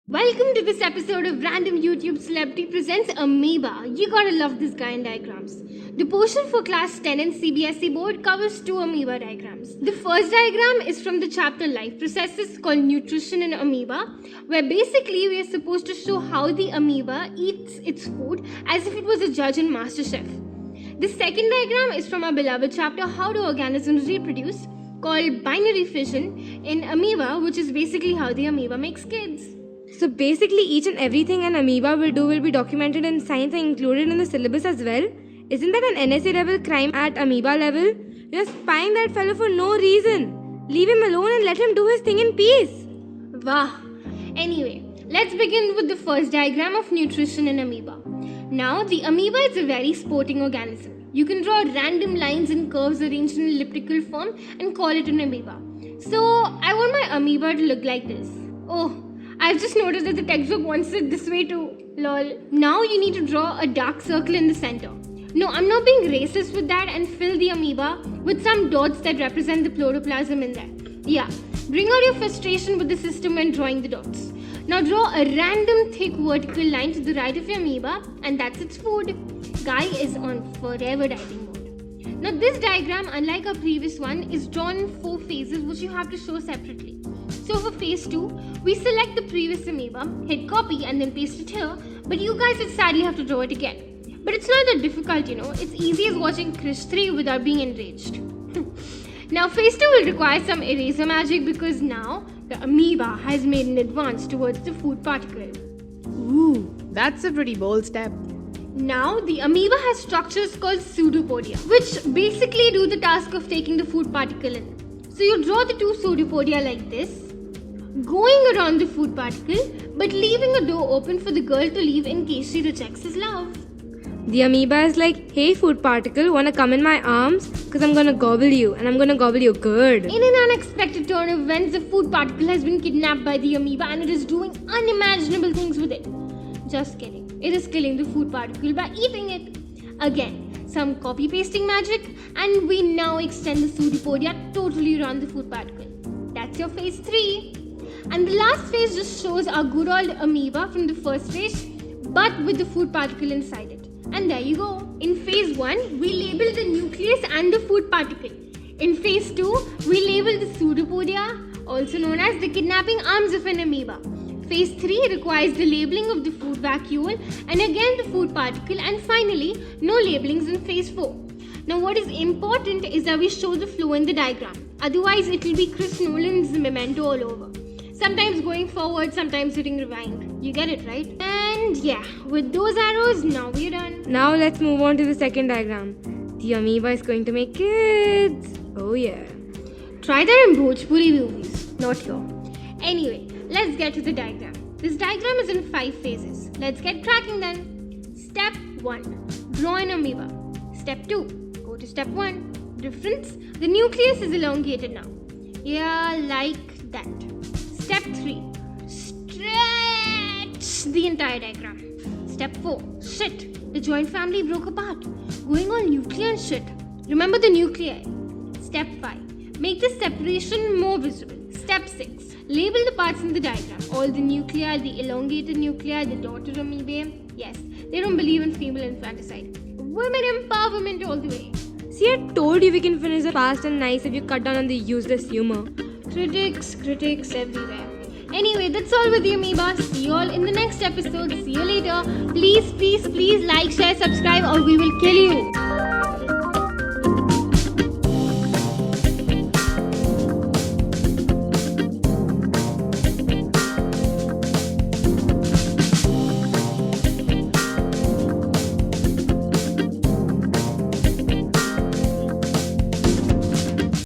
Welcome to this episode of Random YouTube Celebrity Presents Amoeba. You gotta love this guy in diagrams. The portion for class 10 and CBSE board covers two amoeba diagrams. The first diagram is from the chapter Life Processes called Nutrition in Amoeba, where basically we are supposed to show how the amoeba eats its food as if it was a judge in MasterChef. The second diagram is from our beloved chapter How Do Organisms Reproduce, called Binary Fission in Amoeba, which is basically how the amoeba makes kids. So basically each and everything an amoeba will do will be documented in science and included in the syllabus as well. Isn't that an NSA level crime at amoeba level? You're spying that fellow for no reason. Leave him alone and let him do his thing in peace. Wow. Anyway, let's begin with the first diagram of nutrition in amoeba. Now, the amoeba is a very sporting organism. You can draw random lines and curves arranged in elliptical form and call it an amoeba. So, I want my amoeba to look like this. Oh, I've just noticed that the textbook wants it this way too. Lol. Now you need to draw a dark circle in the center. No, I'm not being racist with that and fill the amoeba with some dots that represent the protoplasm in there. Yeah, bring out your frustration with the system when drawing the dots. Now draw a random thick vertical line to the right of your amoeba and that's its food. Guy is on forever dieting mode. Now this diagram, unlike our previous one, is drawn in 4 phases which you have to show separately. So for phase 2, we select the previous amoeba, hit copy and then paste it here, but you guys would sadly have to draw it again. But it's not that difficult, it's easy as watching Krish 3 without being enraged. Now phase 2 will require some eraser magic because now the amoeba has made an advance towards the food particle. Ooh, that's a pretty bold step. Now the amoeba has structures called pseudopodia, which basically do the task of taking the food particle in. So you draw the 2 pseudopodia like this, going around the food particle, but leaving a door open for the girl to leave in case she rejects his love. The amoeba is like, hey food particle, wanna come in my arms? Cause I'm gonna gobble you and I'm gonna gobble you good. In an unexpected turn of events, the food particle has been kidnapped by the amoeba and it is doing unimaginable things with it. Just kidding. It is killing the food particle by eating it. Again, some copy pasting magic and we now extend the pseudopodia totally around the food particle. That's your phase 3. And the last phase just shows our good old amoeba from the first phase, but with the food particle inside it. And there you go. In phase 1, we label the nucleus and the food particle. In phase 2, we label the pseudopodia, also known as the kidnapping arms of an amoeba. Phase 3 requires the labeling of the food vacuole and again the food particle, and finally, no labelings in phase 4. Now what is important is that we show the flow in the diagram. Otherwise, it will be Chris Nolan's Memento all over. Sometimes going forward, sometimes hitting rewind. You get it, right? And yeah, with those arrows, now we're done. Now let's move on to the second diagram. The amoeba is going to make kids. Oh yeah. Try that in Bhojpuri movies, not here. Anyway, let's get to the diagram. This diagram is in 5 phases. Let's get cracking then. Step 1. Draw an amoeba. Step 2. Go to step 1. Difference? The nucleus is elongated now. Yeah, like that. Step 3. Stretch the entire diagram. Step 4. Shit. The joint family broke apart. Going all nuclear and shit. Remember the nuclei. Step 5. Make the separation more visible. Step 6. Label the parts in the diagram. All the nuclei, the elongated nuclei, the daughter amoebae. Yes, they don't believe in female infanticide. Women empowerment all the way. See, I told you we can finish it fast and nice if you cut down on the useless humor. Critics everywhere. Anyway, that's all with the amoeba. See you all in the next episode. See you later. Please like, share, subscribe or we will kill you.